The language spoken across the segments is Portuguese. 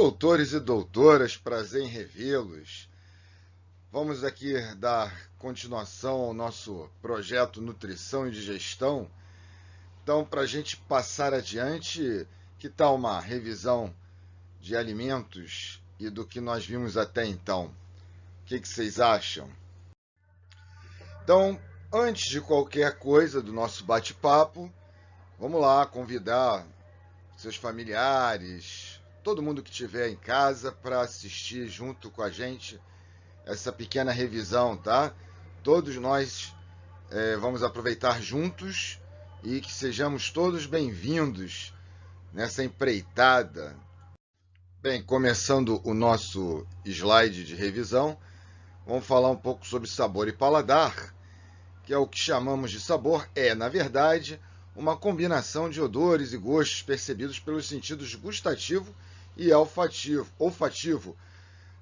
Doutores e doutoras, prazer em revê-los. Vamos aqui dar continuação ao nosso projeto Nutrição e Digestão. Então, para a gente passar adiante, que tal uma revisão de alimentos e do que nós vimos até então? O que vocês acham? Então, antes de qualquer coisa do nosso bate-papo, vamos lá convidar seus familiares, todo mundo que estiver em casa para assistir junto com a gente essa pequena revisão, tá? Todos nós vamos aproveitar juntos e que sejamos todos bem-vindos nessa empreitada. Bem, começando o nosso slide de revisão, vamos falar um pouco sobre sabor e paladar, que é o que chamamos de sabor, na verdade, uma combinação de odores e gostos percebidos pelos sentidos gustativo e olfativo,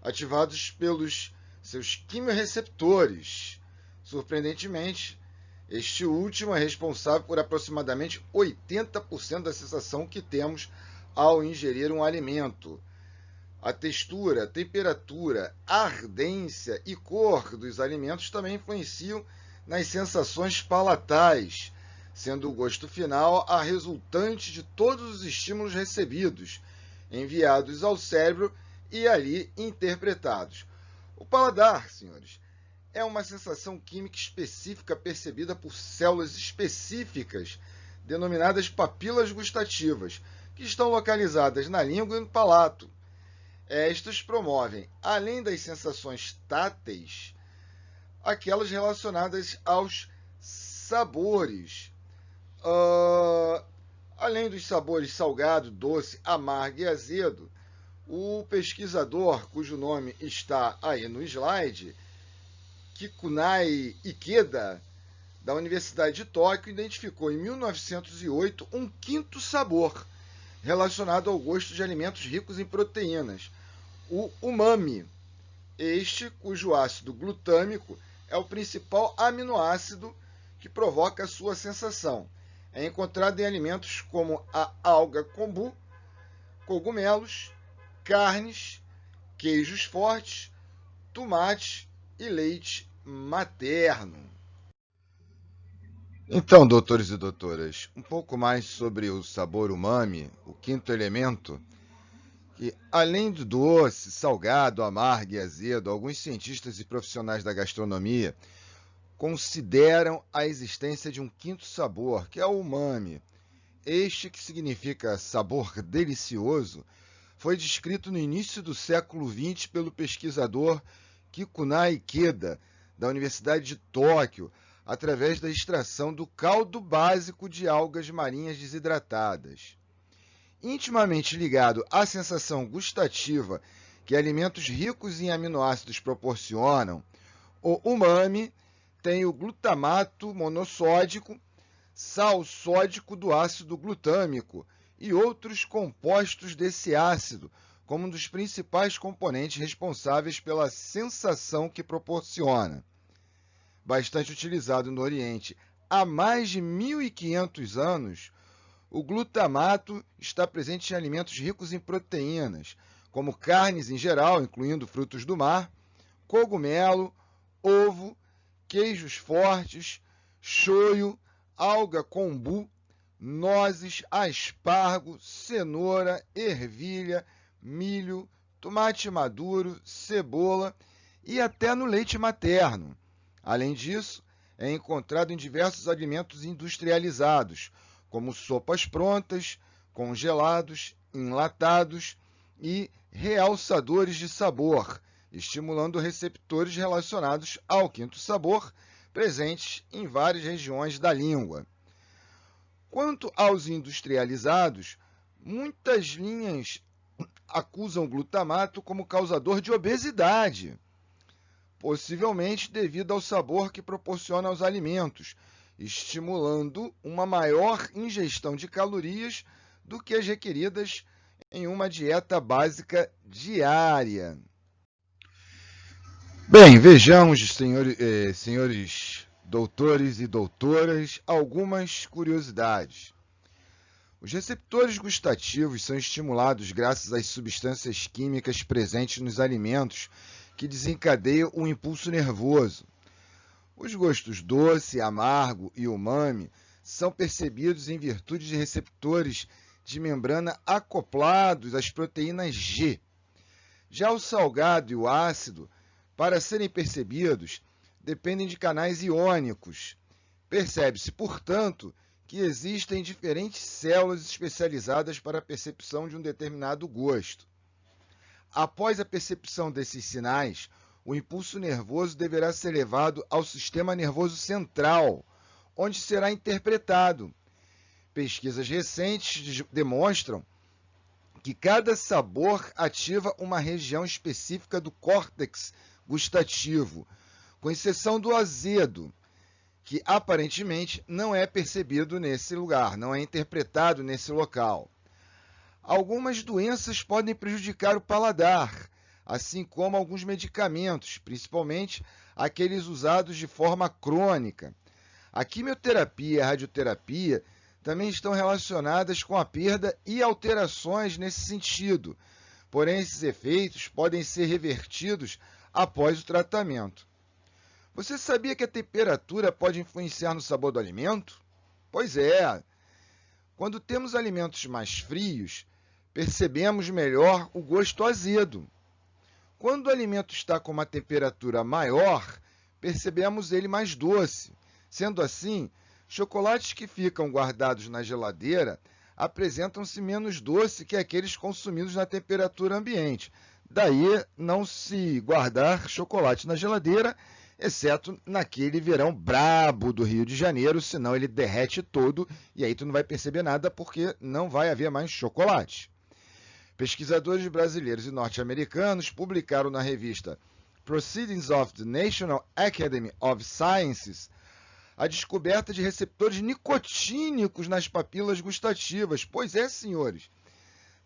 ativados pelos seus quimiorreceptores. Surpreendentemente, este último é responsável por aproximadamente 80% da sensação que temos ao ingerir um alimento. A textura, temperatura, ardência e cor dos alimentos também influenciam nas sensações palatais, sendo o gosto final a resultante de todos os estímulos recebidos, enviados ao cérebro e ali interpretados. O paladar, senhores, é uma sensação química específica percebida por células específicas, denominadas papilas gustativas, que estão localizadas na língua e no palato. Estas promovem, além das sensações táteis, aquelas relacionadas aos sabores. Além dos sabores salgado, doce, amargo e azedo, o pesquisador, cujo nome está aí no slide, Kikunai Ikeda, da Universidade de Tóquio, identificou em 1908 um quinto sabor relacionado ao gosto de alimentos ricos em proteínas, o umami, cujo ácido glutâmico é o principal aminoácido que provoca a sua sensação. É encontrado em alimentos como a alga kombu, cogumelos, carnes, queijos fortes, tomate e leite materno. Então, doutores e doutoras, um pouco mais sobre o sabor umami, o quinto elemento, que além do doce, salgado, amargo e azedo, alguns cientistas e profissionais da gastronomia consideram a existência de um quinto sabor, que é o umami. Este, que significa sabor delicioso, foi descrito no início do século XX pelo pesquisador Kikunai Ikeda, da Universidade de Tóquio, através da extração do caldo básico de algas marinhas desidratadas. Intimamente ligado à sensação gustativa que alimentos ricos em aminoácidos proporcionam, o umami tem o glutamato monossódico, sal sódico do ácido glutâmico e outros compostos desse ácido, como um dos principais componentes responsáveis pela sensação que proporciona. Bastante utilizado no Oriente há mais de 1.500 anos, o glutamato está presente em alimentos ricos em proteínas, como carnes em geral, incluindo frutos do mar, cogumelo, ovo, queijos fortes, shoyu, alga kombu, nozes, aspargo, cenoura, ervilha, milho, tomate maduro, cebola e até no leite materno. Além disso, é encontrado em diversos alimentos industrializados, como sopas prontas, congelados, enlatados e realçadores de sabor, estimulando receptores relacionados ao quinto sabor, presentes em várias regiões da língua. Quanto aos industrializados, muitas linhas acusam o glutamato como causador de obesidade, possivelmente devido ao sabor que proporciona aos alimentos, estimulando uma maior ingestão de calorias do que as requeridas em uma dieta básica diária. Bem, vejamos, senhores doutores e doutoras, algumas curiosidades. Os receptores gustativos são estimulados graças às substâncias químicas presentes nos alimentos que desencadeiam o impulso nervoso. Os gostos doce, amargo e umami são percebidos em virtude de receptores de membrana acoplados às proteínas G. Já o salgado e o ácido, para serem percebidos, dependem de canais iônicos. Percebe-se, portanto, que existem diferentes células especializadas para a percepção de um determinado gosto. Após a percepção desses sinais, o impulso nervoso deverá ser levado ao sistema nervoso central, onde será interpretado. Pesquisas recentes demonstram que cada sabor ativa uma região específica do córtex gustativo, com exceção do azedo, que aparentemente não é percebido nesse lugar, não é interpretado nesse local. Algumas doenças podem prejudicar o paladar, assim como alguns medicamentos, principalmente aqueles usados de forma crônica. A quimioterapia e a radioterapia também estão relacionadas com a perda e alterações nesse sentido, porém esses efeitos podem ser revertidos após o tratamento. Você sabia que a temperatura pode influenciar no sabor do alimento? Pois é. Quando temos alimentos mais frios, percebemos melhor o gosto azedo. Quando o alimento está com uma temperatura maior, percebemos ele mais doce. Sendo assim, chocolates que ficam guardados na geladeira apresentam-se menos doce que aqueles consumidos na temperatura ambiente. Daí não se guardar chocolate na geladeira, exceto naquele verão brabo do Rio de Janeiro, senão ele derrete todo e aí tu não vai perceber nada porque não vai haver mais chocolate. Pesquisadores brasileiros e norte-americanos publicaram na revista Proceedings of the National Academy of Sciences a descoberta de receptores nicotínicos nas papilas gustativas. Pois é, senhores,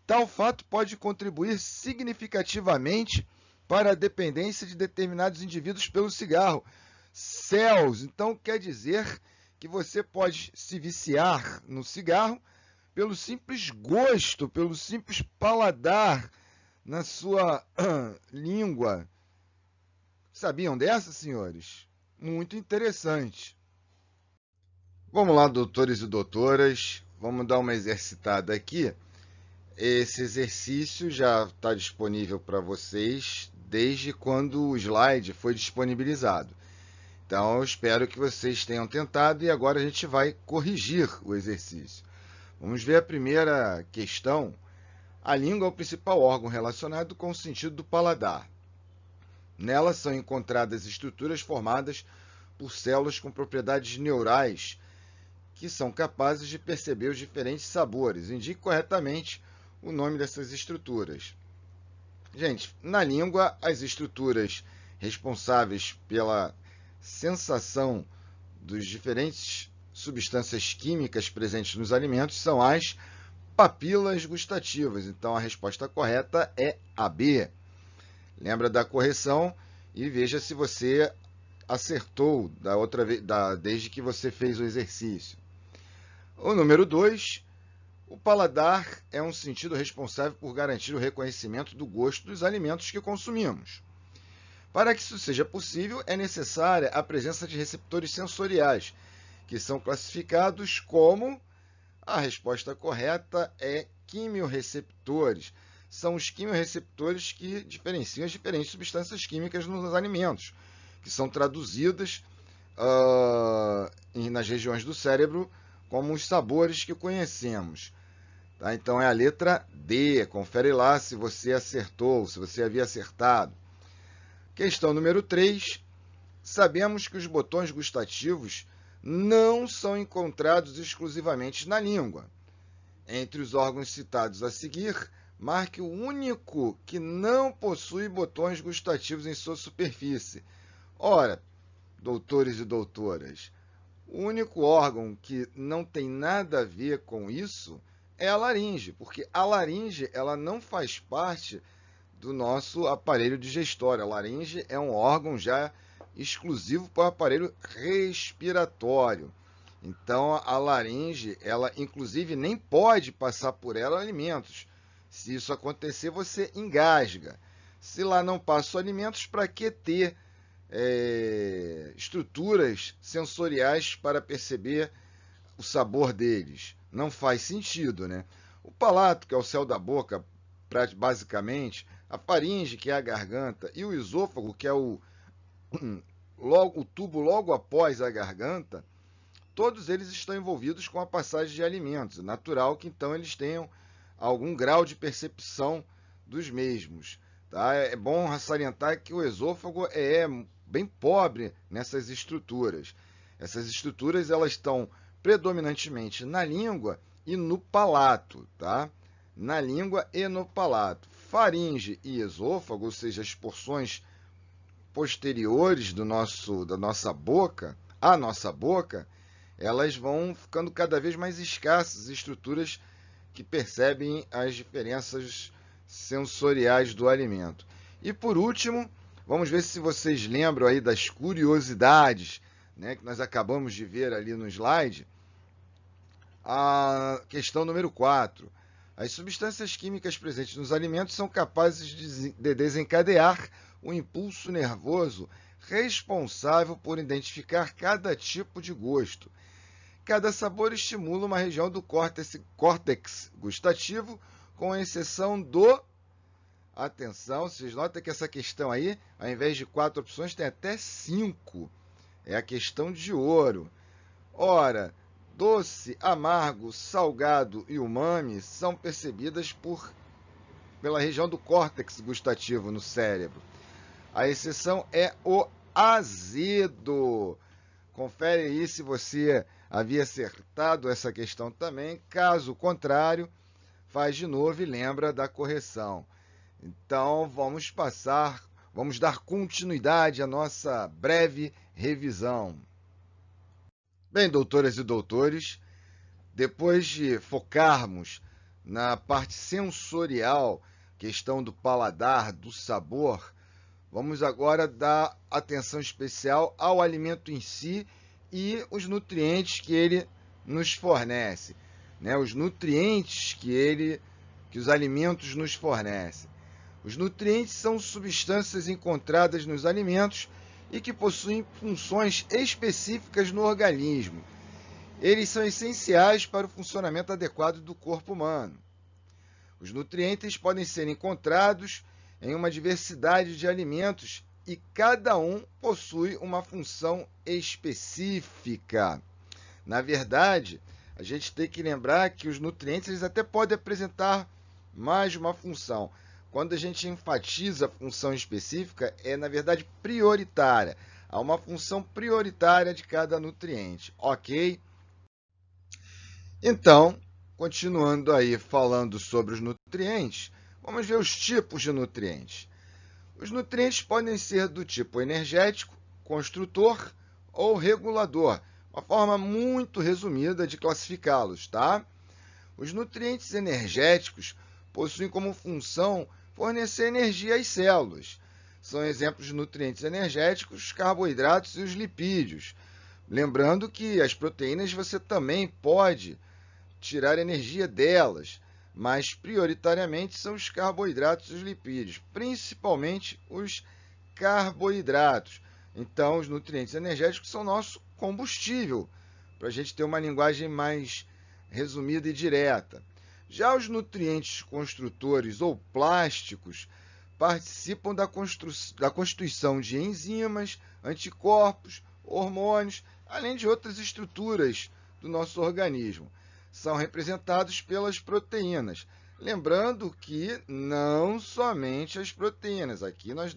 tal fato pode contribuir significativamente para a dependência de determinados indivíduos pelo cigarro. Céus! Então quer dizer que você pode se viciar no cigarro pelo simples gosto, pelo simples paladar na sua língua. Sabiam dessa, senhores? Muito interessante. Vamos lá, doutores e doutoras, vamos dar uma exercitada aqui. Esse exercício já está disponível para vocês desde quando o slide foi disponibilizado. Então, eu espero que vocês tenham tentado e agora a gente vai corrigir o exercício. Vamos ver a primeira questão. A língua é o principal órgão relacionado com o sentido do paladar. Nela são encontradas estruturas formadas por células com propriedades neurais que são capazes de perceber os diferentes sabores. Indique corretamente o nome dessas estruturas. Gente, na língua, as estruturas responsáveis pela sensação dos diferentes substâncias químicas presentes nos alimentos são as papilas gustativas. Então, a resposta correta é a B. Lembra da correção e veja se você acertou da outra vez, desde que você fez o exercício. O número 2. O paladar é um sentido responsável por garantir o reconhecimento do gosto dos alimentos que consumimos. Para que isso seja possível, é necessária a presença de receptores sensoriais, que são classificados como... A resposta correta é quimiorreceptores. São os quimiorreceptores que diferenciam as diferentes substâncias químicas nos alimentos, que são traduzidas nas regiões do cérebro como os sabores que conhecemos. Tá? Então é a letra D. Confere lá se você acertou, se você havia acertado. Questão número 3. Sabemos que os botões gustativos não são encontrados exclusivamente na língua. Entre os órgãos citados a seguir, marque o único que não possui botões gustativos em sua superfície. Ora, doutores e doutoras, o único órgão que não tem nada a ver com isso é a laringe, porque a laringe ela não faz parte do nosso aparelho digestório. A laringe é um órgão já exclusivo para o aparelho respiratório. Então, a laringe, ela inclusive nem pode passar por ela alimentos. Se isso acontecer, você engasga. Se lá não passa alimentos, para que ter estruturas sensoriais para perceber o sabor deles? Não faz sentido, né? O palato, que é o céu da boca, basicamente, a faringe, que é a garganta, e o esôfago, que é o tubo logo após a garganta, todos eles estão envolvidos com a passagem de alimentos. É natural que então eles tenham algum grau de percepção dos mesmos. Tá? É bom salientar que o esôfago é bem pobre nessas estruturas. Essas estruturas elas estão predominantemente na língua e no palato. Tá? Na língua e no palato. Faringe e esôfago, ou seja, as porções posteriores da nossa boca, a nossa boca, elas vão ficando cada vez mais escassas, estruturas que percebem as diferenças sensoriais do alimento. E por último, vamos ver se vocês lembram aí das curiosidades, né, que nós acabamos de ver ali no slide. A questão número 4. As substâncias químicas presentes nos alimentos são capazes de desencadear o impulso nervoso responsável por identificar cada tipo de gosto. Cada sabor estimula uma região do córtex gustativo, com exceção do... Atenção, vocês notam que essa questão aí, ao invés de 4 opções, tem até 5. É a questão de ouro. Ora, doce, amargo, salgado e umami são percebidas pela região do córtex gustativo no cérebro. A exceção é o azedo. Confere aí se você havia acertado essa questão também. Caso contrário, faz de novo e lembra da correção. Então, vamos dar continuidade à nossa breve revisão. Bem, doutoras e doutores, depois de focarmos na parte sensorial, questão do paladar, do sabor, vamos agora dar atenção especial ao alimento em si e os nutrientes que ele nos fornece, né? Os nutrientes que os alimentos nos fornecem. Os nutrientes são substâncias encontradas nos alimentos e que possuem funções específicas no organismo. Eles são essenciais para o funcionamento adequado do corpo humano. Os nutrientes podem ser encontrados em uma diversidade de alimentos e cada um possui uma função específica. Na verdade, a gente tem que lembrar que os nutrientes eles até podem apresentar mais de uma função. Quando a gente enfatiza a função específica, é na verdade prioritária. Há uma função prioritária de cada nutriente, ok? Então, continuando aí falando sobre os nutrientes, vamos ver os tipos de nutrientes. Os nutrientes podem ser do tipo energético, construtor ou regulador, uma forma muito resumida de classificá-los, tá? Os nutrientes energéticos possuem como função fornecer energia às células. São exemplos de nutrientes energéticos os carboidratos e os lipídios. Lembrando que as proteínas você também pode tirar energia delas, mas prioritariamente são os carboidratos e os lipídios, principalmente os carboidratos. Então, os nutrientes energéticos são nosso combustível, para a gente ter uma linguagem mais resumida e direta. Já os nutrientes construtores ou plásticos participam da constituição de enzimas, anticorpos, hormônios, além de outras estruturas do nosso organismo. São representados pelas proteínas. Lembrando que não somente as proteínas. Aqui nós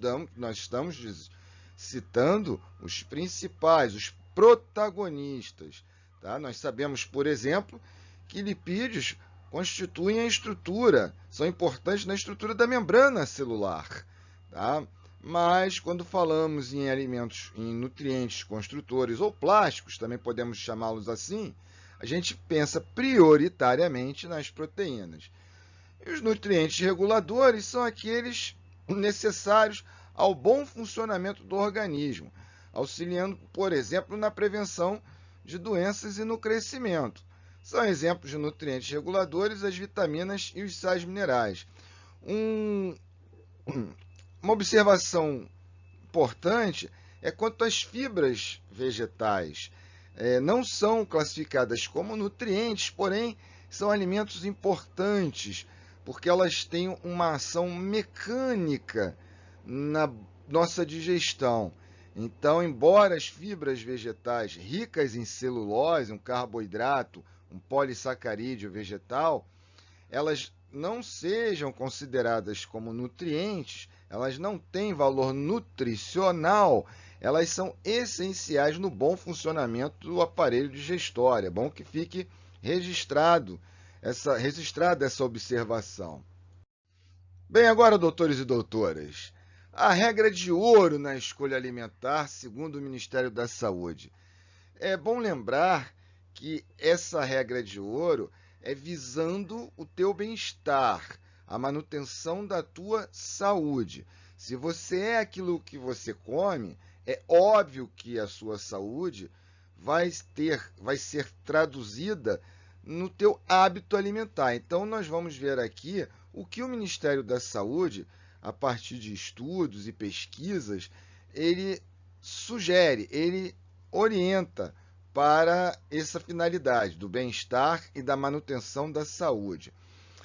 estamos citando os principais, os protagonistas. Tá? Nós sabemos, por exemplo, que lipídios constituem a estrutura, são importantes na estrutura da membrana celular. Tá? Mas quando falamos em alimentos, em nutrientes construtores ou plásticos, também podemos chamá-los assim, a gente pensa prioritariamente nas proteínas. E os nutrientes reguladores são aqueles necessários ao bom funcionamento do organismo, auxiliando, por exemplo, na prevenção de doenças e no crescimento. São exemplos de nutrientes reguladores as vitaminas e os sais minerais. Uma observação importante é quanto às fibras vegetais. Não são classificadas como nutrientes, porém são alimentos importantes, porque elas têm uma ação mecânica na nossa digestão. Então, embora as fibras vegetais ricas em celulose, um carboidrato, um polissacarídeo vegetal, elas não sejam consideradas como nutrientes, elas não têm valor nutricional, elas são essenciais no bom funcionamento do aparelho digestório. É bom que fique registrada essa observação. Bem, agora, doutores e doutoras, a regra de ouro na escolha alimentar, segundo o Ministério da Saúde. É bom lembrar que essa regra de ouro é visando o teu bem-estar, a manutenção da tua saúde. Se você é aquilo que você come, é óbvio que a sua saúde vai ser traduzida no teu hábito alimentar. Então, nós vamos ver aqui o que o Ministério da Saúde, a partir de estudos e pesquisas, ele sugere, ele orienta para essa finalidade do bem-estar e da manutenção da saúde.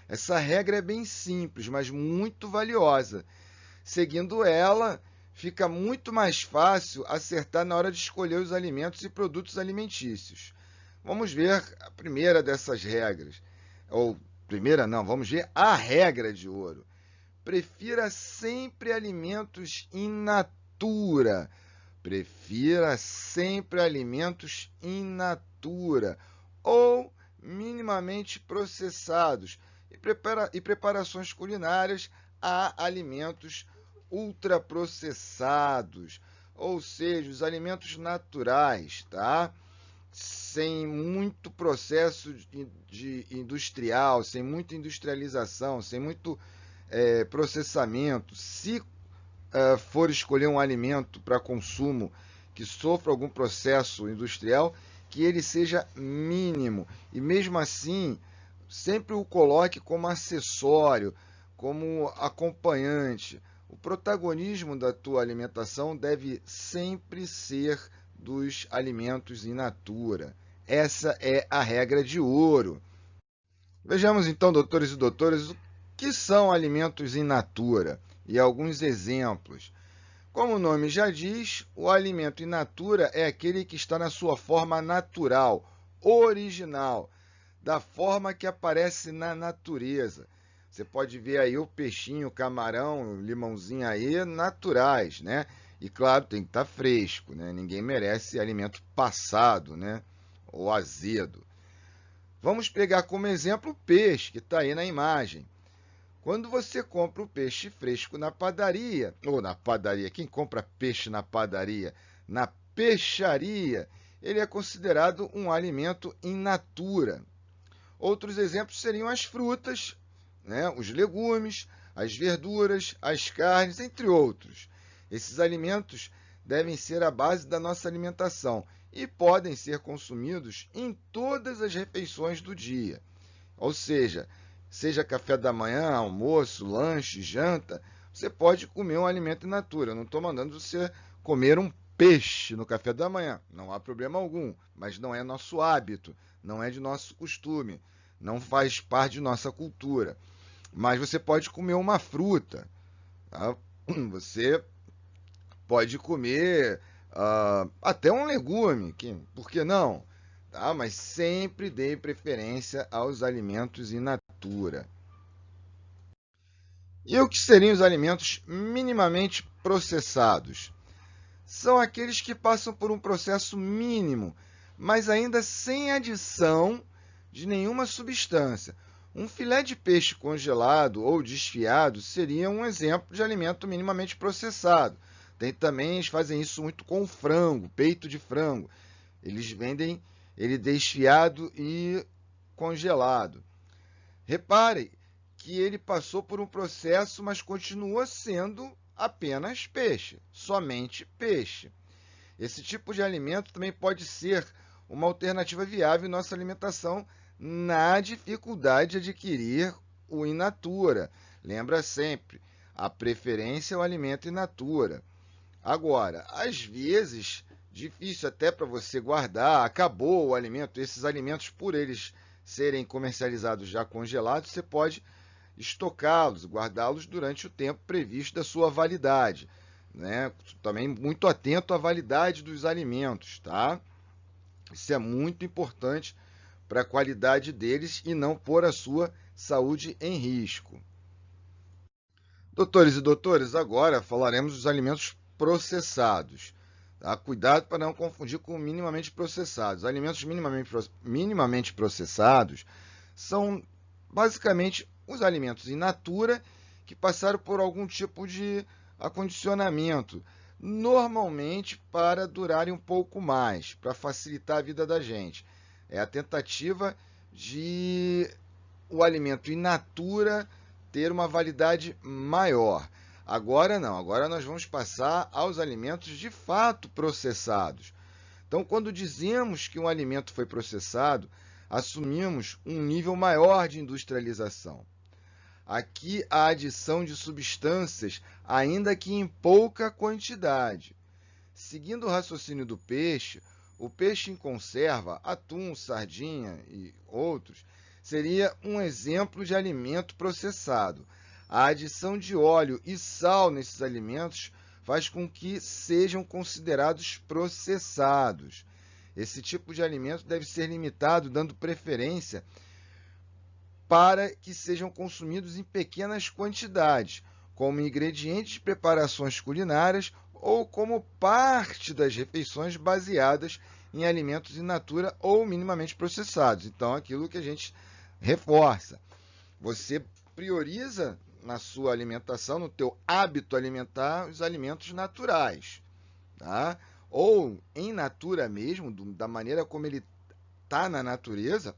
Essa regra é bem simples, mas muito valiosa. Seguindo ela, fica muito mais fácil acertar na hora de escolher os alimentos e produtos alimentícios. Vamos ver a primeira dessas regras. Vamos ver a regra de ouro. Prefira sempre alimentos in natura. Prefira sempre alimentos in natura ou minimamente processados e preparações culinárias a alimentos ultraprocessados, ou seja, os alimentos naturais, tá? Sem muito processo industrial, sem muita industrialização, sem muito processamento. Se for escolher um alimento para consumo que sofra algum processo industrial, que ele seja mínimo. E mesmo assim, sempre o coloque como acessório, como acompanhante. O protagonismo da tua alimentação deve sempre ser dos alimentos in natura. Essa é a regra de ouro. Vejamos então, doutores e doutoras, o que são alimentos in natura e alguns exemplos. Como o nome já diz, o alimento in natura é aquele que está na sua forma natural, original, da forma que aparece na natureza. Você pode ver aí o peixinho, o camarão, o limãozinho aí, naturais, né? E claro, tem que estar fresco, né? Ninguém merece alimento passado, né? Ou azedo. Vamos pegar como exemplo o peixe, que está aí na imagem. Quando você compra o peixe fresco na padaria, ou na padaria, quem compra peixe na padaria? Na peixaria, ele é considerado um alimento in natura. Outros exemplos seriam as frutas, né? Os legumes, as verduras, as carnes, entre outros. Esses alimentos devem ser a base da nossa alimentação e podem ser consumidos em todas as refeições do dia. Ou seja café da manhã, almoço, lanche, janta, você pode comer um alimento in natura. Eu não estou mandando você comer um peixe no café da manhã, não há problema algum, mas não é nosso hábito, não é de nosso costume, não faz parte de nossa cultura. Mas você pode comer uma fruta, tá? Você pode comer até um legume, por que não? Tá? Mas sempre dê preferência aos alimentos in natura. E o que seriam os alimentos minimamente processados? São aqueles que passam por um processo mínimo, mas ainda sem adição de nenhuma substância. Um filé de peixe congelado ou desfiado seria um exemplo de alimento minimamente processado. Eles fazem isso muito com o frango, peito de frango. Eles vendem ele desfiado e congelado. Repare que ele passou por um processo, mas continua sendo apenas peixe, somente peixe. Esse tipo de alimento também pode ser uma alternativa viável em nossa alimentação na dificuldade de adquirir o in natura. Lembra sempre, a preferência é o alimento in natura. Agora, às vezes, difícil até para você guardar, acabou o alimento, esses alimentos, por eles serem comercializados já congelados, você pode estocá-los, guardá-los durante o tempo previsto da sua validade, né? Também muito atento à validade dos alimentos, tá? Isso é muito importante para a qualidade deles e não pôr a sua saúde em risco. Doutores e doutoras, agora falaremos dos alimentos processados. Tá? Cuidado para não confundir com minimamente processados. Alimentos minimamente processados são basicamente os alimentos in natura que passaram por algum tipo de acondicionamento, normalmente para durarem um pouco mais, para facilitar a vida da gente. É a tentativa de o alimento in natura ter uma validade maior. Agora não, agora nós vamos passar aos alimentos de fato processados. Então, quando dizemos que um alimento foi processado, assumimos um nível maior de industrialização. Aqui a adição de substâncias, ainda que em pouca quantidade. Seguindo o raciocínio do peixe, o peixe em conserva, atum, sardinha e outros, seria um exemplo de alimento processado. A adição de óleo e sal nesses alimentos faz com que sejam considerados processados. Esse tipo de alimento deve ser limitado, dando preferência para que sejam consumidos em pequenas quantidades, como ingredientes de preparações culinárias ou como parte das refeições baseadas em alimentos in natura ou minimamente processados. Então, aquilo que a gente reforça. Você prioriza na sua alimentação, no teu hábito alimentar, os alimentos naturais, tá? Ou em natura mesmo, da maneira como ele está na natureza,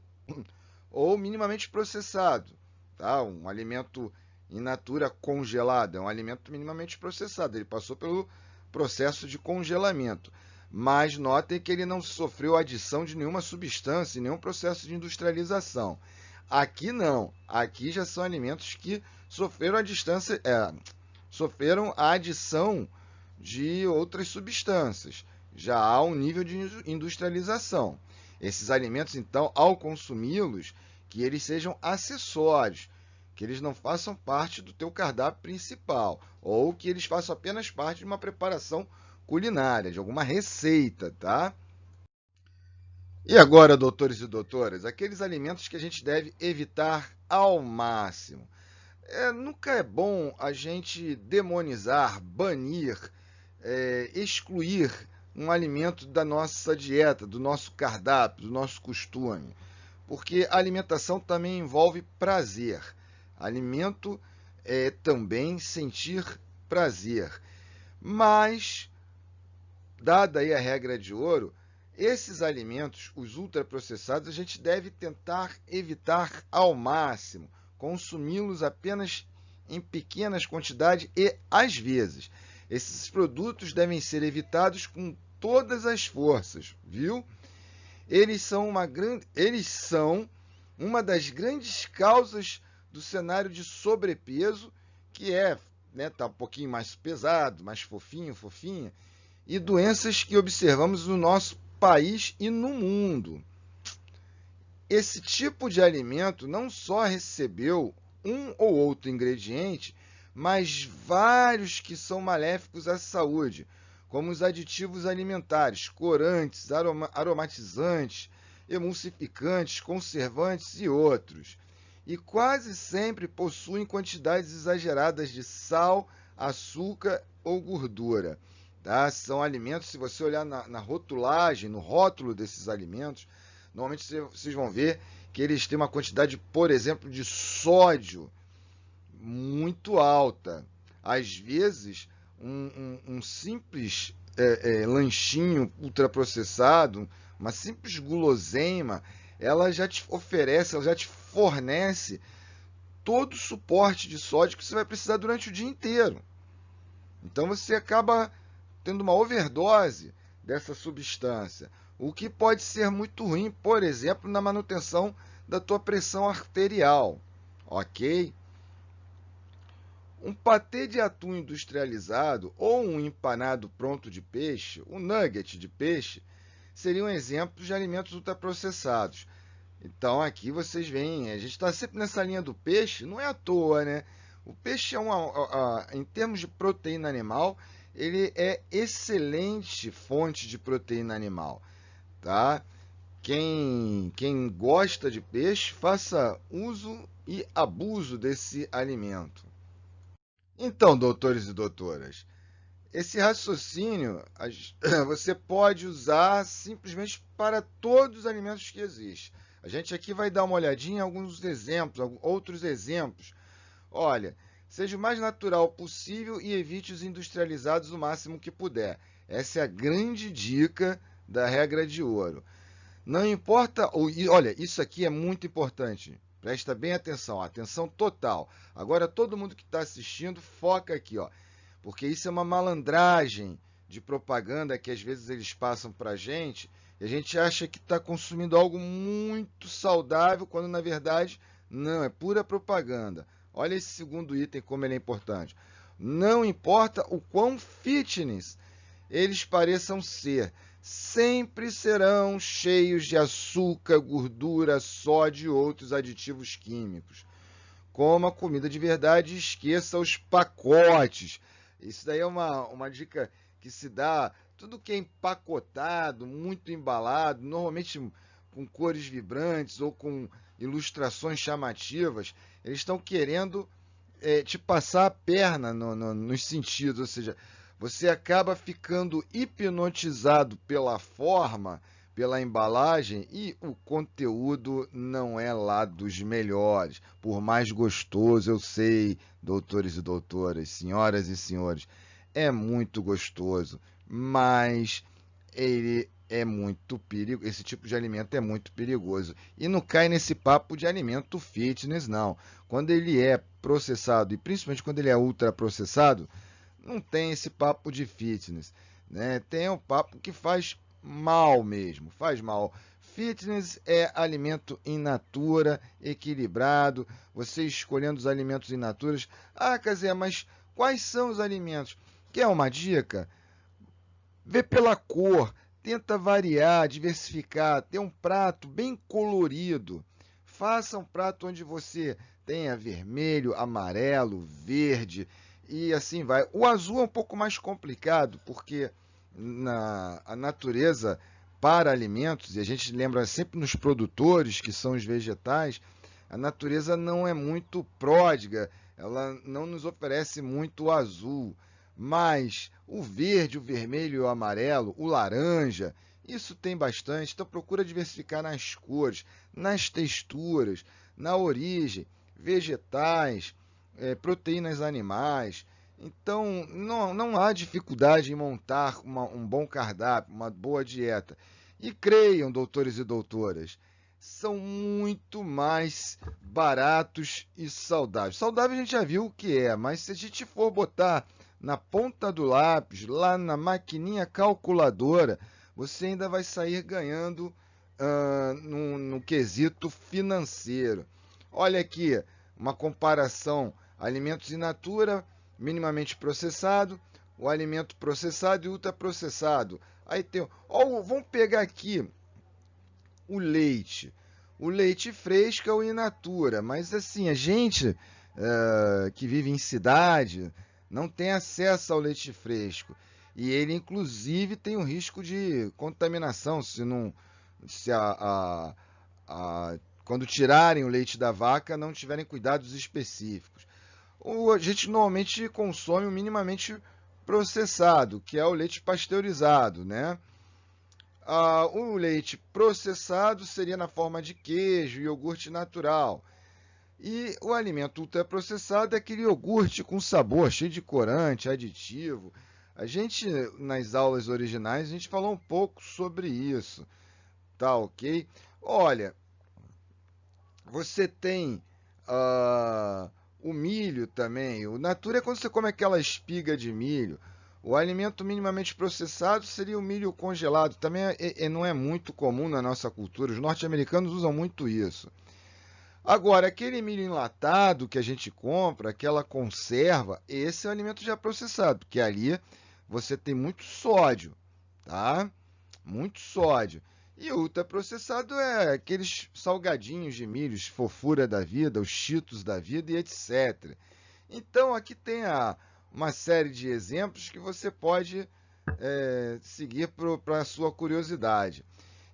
ou minimamente processado, tá? Um alimento in natura congelado é um alimento minimamente processado, ele passou pelo processo de congelamento. Mas notem que ele não sofreu adição de nenhuma substância, nenhum processo de industrialização. Aqui não, aqui já são alimentos que sofreram sofreram a adição de outras substâncias. Já há um nível de industrialização. Esses alimentos, então, ao consumi-los, que eles sejam acessórios, que eles não façam parte do teu cardápio principal, ou que eles façam apenas parte de uma preparação culinária, de alguma receita, tá? E agora, doutores e doutoras, aqueles alimentos que a gente deve evitar ao máximo. Nunca é bom a gente demonizar, banir, excluir um alimento da nossa dieta, do nosso cardápio, do nosso costume, porque a alimentação também envolve prazer. Alimento é também sentir prazer. Mas, dada aí a regra de ouro, esses alimentos, os ultraprocessados, a gente deve tentar evitar ao máximo, consumi-los apenas em pequenas quantidades e às vezes. Esses produtos devem ser evitados com todas as forças, viu? Eles são uma das grandes causas do cenário de sobrepeso, que tá um pouquinho mais pesado, mais fofinho, fofinha, e doenças que observamos no nosso país e no mundo. Esse tipo de alimento não só recebeu um ou outro ingrediente, mas vários que são maléficos à saúde, como os aditivos alimentares, corantes, aromatizantes, emulsificantes, conservantes e outros. E quase sempre possuem quantidades exageradas de sal, açúcar ou gordura. Tá? São alimentos, se você olhar na rotulagem, no rótulo desses alimentos, normalmente vocês vão ver que eles têm uma quantidade, por exemplo, de sódio muito alta. Às vezes, um simples lanchinho ultraprocessado, uma simples guloseima, ela já te oferece, ela já te fornece todo o suporte de sódio que você vai precisar durante o dia inteiro. Então você acaba tendo uma overdose dessa substância. o que pode ser muito ruim, por exemplo, na manutenção da tua pressão arterial, ok? Um patê de atum industrializado ou um empanado pronto de peixe, um nugget de peixe, seriam exemplos de alimentos ultraprocessados. Então aqui vocês veem, a gente está sempre nessa linha do peixe, não é à toa, né? O peixe é em termos de proteína animal, ele é excelente fonte de proteína animal, tá? Quem gosta de peixe, faça uso e abuso desse alimento. Então, doutores e doutoras, esse raciocínio você pode usar simplesmente para todos os alimentos que existem. A gente aqui vai dar uma olhadinha em alguns exemplos, outros exemplos. Olha, seja o mais natural possível e evite os industrializados o máximo que puder. Essa é a grande dica da regra de ouro. Não importa, olha, isso aqui é muito importante. Presta bem atenção, atenção total. Agora todo mundo que está assistindo, foca aqui, ó, porque isso é uma malandragem de propaganda que às vezes eles passam para a gente e a gente acha que está consumindo algo muito saudável, quando na verdade não, é pura propaganda. Olha esse segundo item como ele é importante. Não importa o quão fitness eles pareçam ser, sempre serão cheios de açúcar, gordura, sódio e outros aditivos químicos. Coma comida de verdade e esqueça os pacotes. Isso daí é uma dica que se dá. Tudo que é empacotado, muito embalado, normalmente com cores vibrantes ou com ilustrações chamativas, eles estão querendo te passar a perna nos sentidos, ou seja, você acaba ficando hipnotizado pela forma, pela embalagem, e o conteúdo não é lá dos melhores. Por mais gostoso, eu sei, doutores e doutoras, senhoras e senhores, é muito gostoso, mas ele é muito perigoso. Esse tipo de alimento é muito perigoso. E não cai nesse papo de alimento fitness, não. Quando ele é processado, e principalmente quando ele é ultraprocessado, não tem esse papo de fitness, né? Tem um papo que faz mal mesmo, faz mal. Fitness é alimento in natura, equilibrado, você escolhendo os alimentos in natura. Ah, Cazé, mas quais são os alimentos? Quer uma dica? Vê pela cor, tenta variar, diversificar, ter um prato bem colorido. Faça um prato onde você tenha vermelho, amarelo, verde e assim vai. O azul é um pouco mais complicado, porque a natureza para alimentos, e a gente lembra sempre nos produtores, que são os vegetais, a natureza não é muito pródiga, ela não nos oferece muito azul, mas o verde, o vermelho e o amarelo, o laranja, isso tem bastante. Então procura diversificar nas cores, nas texturas, na origem, vegetais, proteínas animais. Então não há dificuldade em montar um bom cardápio, uma boa dieta. E creiam, doutores e doutoras, são muito mais baratos e saudáveis. Saudável a gente já viu o que é, mas se a gente for botar na ponta do lápis, lá na maquininha calculadora, você ainda vai sair ganhando no quesito financeiro. Olha aqui, uma comparação: alimentos in natura, minimamente processado, o alimento processado e ultraprocessado. Aí tem, vamos pegar aqui o leite. O leite fresco é o in natura, mas assim, a gente que vive em cidade não tem acesso ao leite fresco. E ele, inclusive, tem o risco de contaminação se não, se quando tirarem o leite da vaca não tiverem cuidados específicos. A gente normalmente consome o minimamente processado, que é o leite pasteurizado, né? O leite processado seria na forma de queijo, iogurte natural. E o alimento ultraprocessado é aquele iogurte com sabor, cheio de corante, aditivo. A gente, nas aulas originais, a gente falou um pouco sobre isso, tá ok? Olha, você tem o milho também. O natura é quando você come aquela espiga de milho. O alimento minimamente processado seria o milho congelado. Também não é muito comum na nossa cultura. Os norte-americanos usam muito isso. Agora, aquele milho enlatado que a gente compra, aquela conserva, esse é um alimento já processado, porque ali você tem muito sódio, tá? Muito sódio. E o ultraprocessado é aqueles salgadinhos de milho, fofura da vida, os cheetos da vida e etc. Então, aqui tem uma série de exemplos que você pode seguir para a sua curiosidade.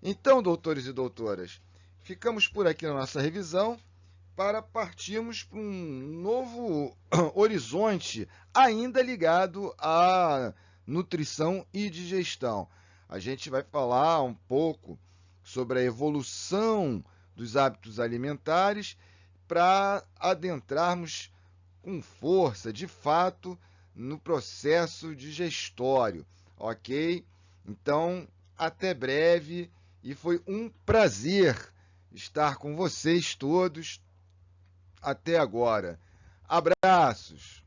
Então, doutores e doutoras, ficamos por aqui na nossa revisão para partirmos para um novo horizonte, ainda ligado à nutrição e digestão. A gente vai falar um pouco sobre a evolução dos hábitos alimentares para adentrarmos com força, de fato, no processo digestório, ok? Então, até breve e foi um prazer estar com vocês todos até agora. Abraços!